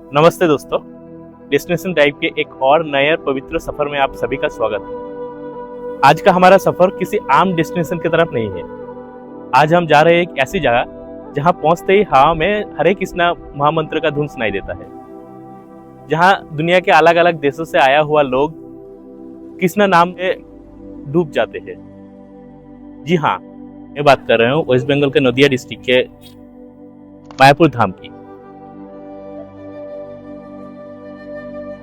नमस्ते दोस्तों, destination drive के एक और नए और पवित्र सफर में आप सभी का स्वागत है। आज का हमारा सफर किसी आम डेस्टिनेशन की तरफ नहीं है। आज हम जा रहे हैं एक ऐसी जगह जहां पहुंचते ही हवा में हरे कृष्णा महामंत्र का धुन सुनाई देता है, जहां दुनिया के अलग अलग देशों से आया हुआ लोग कृष्णा नाम में डूब जाते हैं। जी हाँ, मैं बात कर रहा हूँ वेस्ट बंगाल के नदिया डिस्ट्रिक्ट के मायापुर धाम की।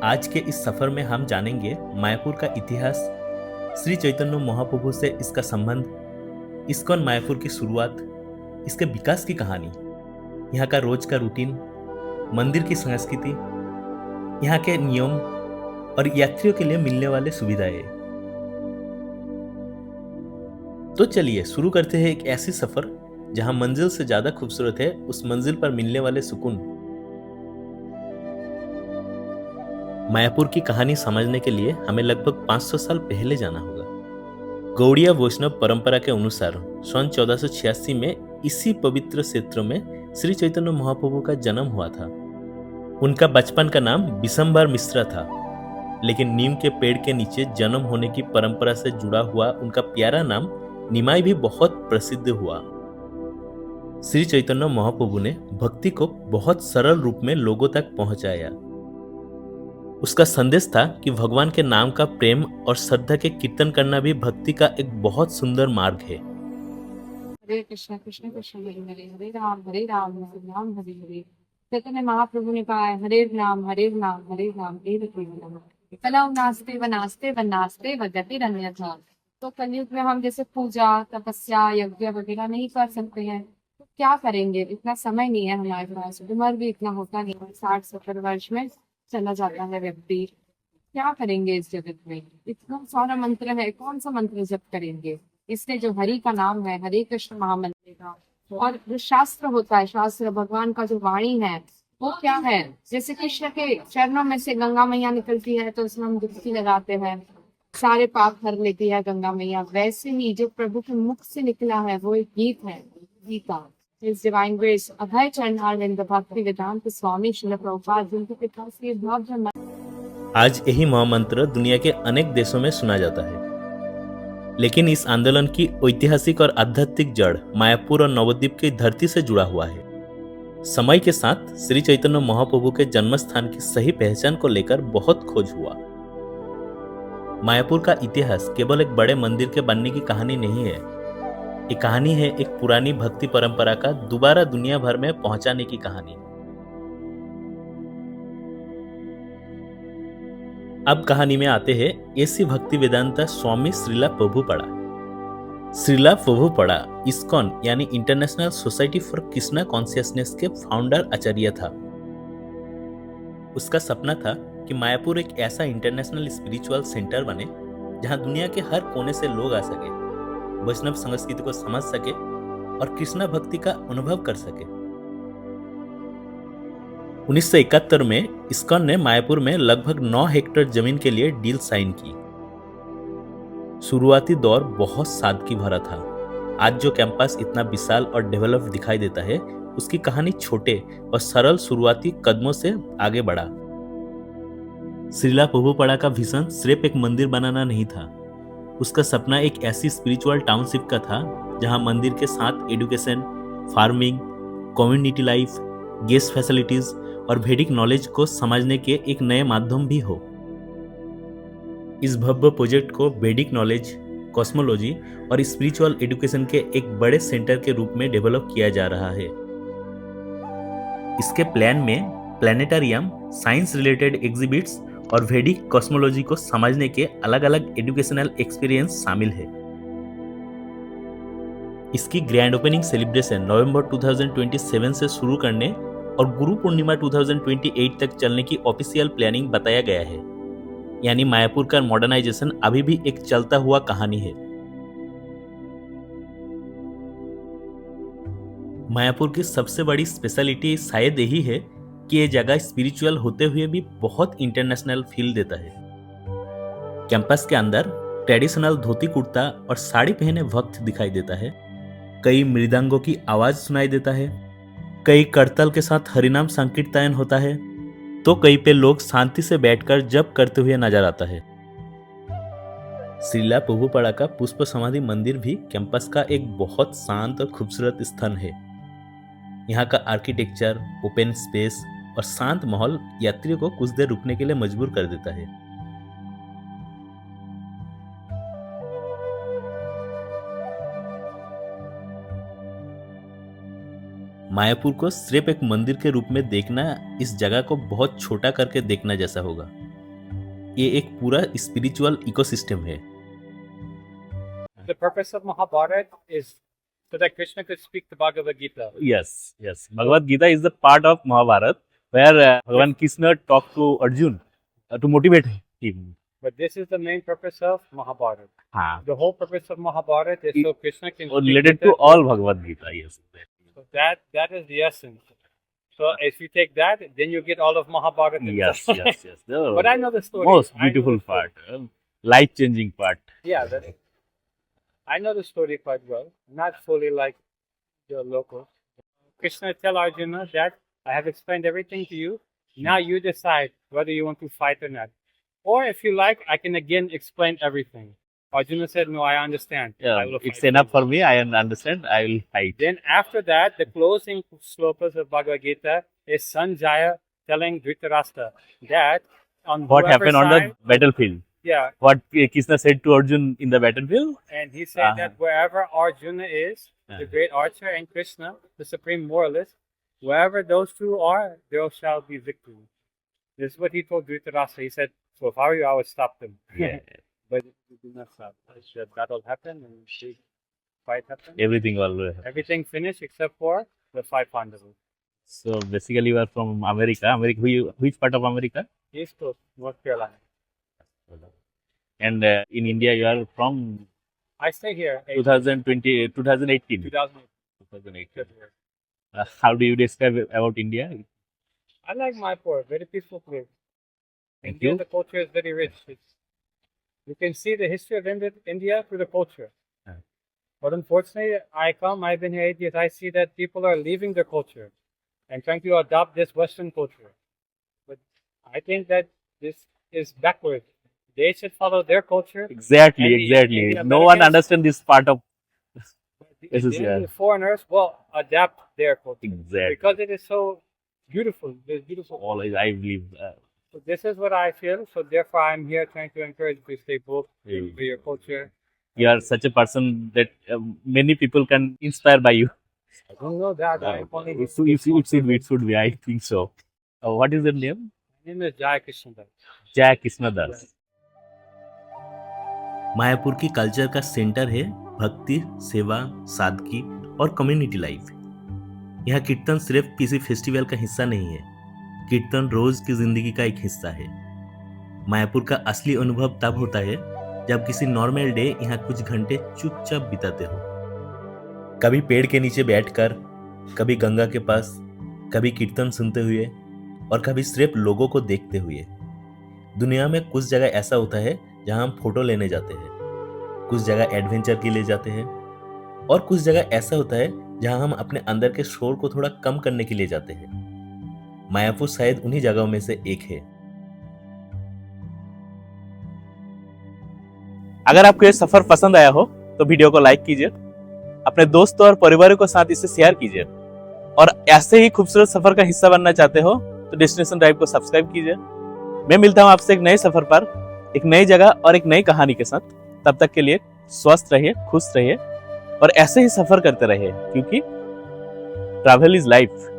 आज के इस सफर में हम जानेंगे मायापुर का इतिहास, श्री चैतन्य महाप्रभु से इसका संबंध, इस्कॉन मायापुर की शुरुआत, इसके विकास की कहानी, यहाँ का रोज का रूटीन, मंदिर की संस्कृति, यहाँ के नियम और यात्रियों के लिए मिलने वाले सुविधाएं। तो चलिए शुरू करते हैं एक ऐसी सफर जहाँ मंजिल से ज्यादा खूबसूरत है उस मंजिल पर मिलने वाले सुकून। मायापुर की कहानी समझने के लिए हमें लगभग 500 साल पहले जाना होगा। गौड़िया वैष्णव परंपरा के अनुसार सन 1486 में इसी पवित्र क्षेत्र में श्री चैतन्य महाप्रभु का जन्म हुआ था। उनका बचपन का नाम बिशंबर मिश्रा था, लेकिन नीम के पेड़ के नीचे जन्म होने की परंपरा से जुड़ा हुआ उनका प्यारा नाम निमाई भी बहुत प्रसिद्ध हुआ। श्री चैतन्य महाप्रभु ने भक्ति को बहुत सरल रूप में लोगों तक पहुंचाया। उसका संदेश था कि भगवान के नाम का प्रेम और श्रद्धा के कीर्तन करना भी भक्ति का एक बहुत सुंदर मार्ग है। हरे कृष्ण कृष्ण कृष्ण हरे हरे, हरे राम राम हरे हरे। चैतन्य महाप्रभु ने कहा है, हरे राम हरे राम एव केवलम कलौ नास्ते वनास्ते वनास्ते वगतिरन्यथा। तो कलयुग में हम जैसे पूजा तपस्या यज्ञ वगैरह नहीं कर सकते हैं, तो क्या करेंगे? इतना समय नहीं है हमारे पास, उम्र भी इतना होता नहीं है, 60-70 वर्ष में चला जाता है व्यक्ति। क्या करेंगे इस जगत में? इतना सारा मंत्र है, कौन सा मंत्र जप करेंगे? इसलिए जो हरि का नाम है, हरे कृष्ण महामंत्र का, और जो शास्त्र होता है, शास्त्र भगवान का जो वाणी है वो क्या है? जैसे कृष्ण के चरणों में से गंगा मैया निकलती है तो उसमें हम डुबकी लगाते हैं, सारे पाप हर लेती है गंगा मैया। वैसे ही जो प्रभु के मुख से निकला है वो एक गीत है, गीता। His divine grace, अभय चरणारविंद भक्ति वेदांत स्वामी श्रील प्रभुपाद, जिनके पिता श्री भक्त। आज यही महामंत्र दुनिया के अनेक देशों में सुना जाता है, लेकिन इस आंदोलन की ऐतिहासिक और आध्यात्मिक जड़ मायापुर और नवद्वीप की धरती से जुड़ा हुआ है। समय के साथ श्री चैतन्य महाप्रभु के जन्म स्थान की सही पहचान को लेकर बहुत खोज हुआ। मायापुर का इतिहास केवल एक बड़े मंदिर के बनने की कहानी नहीं है, ये कहानी है एक पुरानी भक्ति परंपरा का दोबारा दुनिया भर में पहुंचाने की कहानी। अब कहानी में आते हैं ऐसी भक्ति वेदांता स्वामी श्रीला प्रभुपड़ा। श्रीला प्रभुपड़ा इस्कॉन यानी international society for Krishna consciousness के फाउंडर आचार्य था। उसका सपना था कि मायापुर एक ऐसा इंटरनेशनल स्पिरिचुअल सेंटर बने जहां दुनिया के हर कोने से लोग आ सके, वैष्णव संस्कृति को समझ सके और कृष्णा भक्ति का अनुभव कर सके। 1971 में इस्कॉन ने मायापुर में लगभग 9 हेक्टेयर जमीन के लिए डील साइन की। शुरुआती दौर बहुत सादगी भरा था। आज जो कैंपस इतना विशाल और डेवलप दिखाई देता है, उसकी कहानी छोटे और सरल शुरुआती कदमों से आगे बढ़ा। श्रीला प्रभुपड़ा का विजन सिर्फ एक मंदिर बनाना नहीं था, उसका सपना एक ऐसी स्पिरिचुअल टाउनशिप का था जहां मंदिर के साथ education, farming, community life, guest facilities और वैदिक नॉलेज को समझने के एक नए माध्यम भी हो। इस भव्य प्रोजेक्ट को वैदिक नॉलेज, कॉस्मोलॉजी और स्पिरिचुअल एजुकेशन के एक बड़े सेंटर के रूप में डेवलप किया जा रहा है। इसके प्लान में प्लैनेटरियम, साइंस रिलेटेड एग्जिबिट्स और वैदिक कॉस्मोलॉजी को समझने के अलग अलग एजुकेशनल एक्सपीरियंस शामिल है। इसकी ग्रैंड ओपनिंग सेलिब्रेशन नवंबर 2027 से शुरू करने और गुरु पूर्णिमा 2028 तक चलने की ऑफिशियल प्लानिंग बताया गया है। यानी मायापुर का मॉडर्नाइजेशन अभी भी एक चलता हुआ कहानी है। मायापुर की सबसे बड़ी स्पेशलिटी शायद यही है कि यह जगह स्पिरिचुअल होते हुए भी बहुत इंटरनेशनल फील देता है। कैंपस के अंदर ट्रेडिशनल धोती कुर्ता और साड़ी पहने भक्त दिखाई देता है, कई मृदंगों की आवाज सुनाई देता है, कई करताल के साथ हरिनाम संकीर्तन होता है, तो कहीं पे लोग शांति से बैठकर जप करते हुए नजर आता है। श्रीला प्रभुपादा का पुष्प समाधि मंदिर भी कैंपस का एक बहुत शांत और खूबसूरत स्थान है। यहाँ का आर्किटेक्चर, ओपन स्पेस और शांत माहौल यात्रियों को कुछ देर रुकने के लिए मजबूर कर देता है। मायापुर को सिर्फ एक मंदिर के रूप में देखना इस जगह को बहुत छोटा करके देखना जैसा होगा। ये एक पूरा स्पिरिचुअल इकोसिस्टम है। The purpose of Mahabharata is so that Krishna could speak the Bhagavad Gita. Yes, yes. Bhagavad Gita is the part of Mahabharata where Bhagavan Krishna talked to Arjun to motivate him. But this is the main purpose of Mahabharata. हाँ, The whole purpose of Mahabharata is so Krishna can और speak related Gita. to all Bhagavad Gita. Yes. So that is the essence. So if you take that, then you get all of Mahabharata. Yes, yes, yes. The But I know the story. most I know the beautiful story. part, life-changing part. Yeah, I know the story quite well. Not fully like the locals. Krishna tell Arjuna that I have explained everything to you. Now you decide whether you want to fight or not. Or if you like, I can again explain everything. Arjuna said, no, I understand. Yeah, I will it's fight enough you." for me. I understand. I will fight. Then after that, the closing slokas of Bhagavad Gita is Sanjaya telling Dhritarashtra that on What whoever happened on the side- battlefield? Yeah, What Krishna said to Arjun in the battlefield? and he said that wherever Arjuna is, the Uh-huh. great archer, and Krishna, the supreme moralist, wherever those two are, there shall be victory. This is what he told Dhritarashtra. He said, so if I were you, I would stop them. Yeah. But he did not stop. The battle happened and the fight happened. Everything will. Everything finished except for the 5 Pandavas. So basically, you are from America. Which part of America? East Coast, North Carolina. And in India, you are from I stay here. 2018. 2008. 2018. How do you describe about India? I like Mayapur, very peaceful place. Thank India, you. the culture is very rich. You can see the history of India through the culture. Yeah. But unfortunately, I've been here 8 years, I see that people are leaving their culture and trying to adopt this Western culture. But I think that this is backwards. They should follow their culture. Exactly, And exactly. the No one Americans- understands this part of. This is, The yeah. foreigners will adapt their culture. Exactly. Because it is so beautiful. It's beautiful. Always, I believe. So this is what I feel. So therefore, I'm here trying to encourage you to stay both Yeah. for your culture. You are such a person that many people can inspire by you. I don't know that. I'm only It should be. I think so. What is your name? My name is Jai Krishna Das. Jai Krishna Das. Mayapur की culture का centre है भक्ति, सेवा, सादगी और community life. यहाँ कीर्तन सिर्फ किसी फेस्टिवल का हिस्सा नहीं है, कीर्तन रोज की जिंदगी का एक हिस्सा है। मायापुर का असली अनुभव तब होता है जब किसी नॉर्मल डे यहाँ कुछ घंटे चुपचाप बिताते हो। कभी पेड़ के नीचे बैठकर, कभी गंगा के पास, कभी कीर्तन सुनते हुए और कभी सिर्फ लोगों को देखते हुए। दुनिया में कुछ जगह ऐसा होता है जहां हम फोटो लेने जाते हैं, कुछ जगह एडवेंचर के लिए जाते हैं और कुछ जगह ऐसा होता है जहां हम अपने अंदर के शोर को थोड़ा कम करने के लिए जाते हैं। मायापुर शायद उन्हीं जगहों में से एक है। अगर आपको ये सफर पसंद आया हो तो वीडियो को लाइक कीजिए, अपने दोस्तों और परिवारों के साथ इसे शेयर कीजिए और ऐसे ही खूबसूरत सफर का हिस्सा बनना चाहते हो तो डेस्टिनेशन ड्राइव को सब्सक्राइब कीजिए। मैं मिलता हूं आपसे एक नए सफर पर, एक नई जगह और एक नई कहानी के साथ। तब तक के लिए स्वस्थ रहिए, खुश रहिए और ऐसे ही सफर करते रहिए, क्योंकि ट्रैवल इज लाइफ।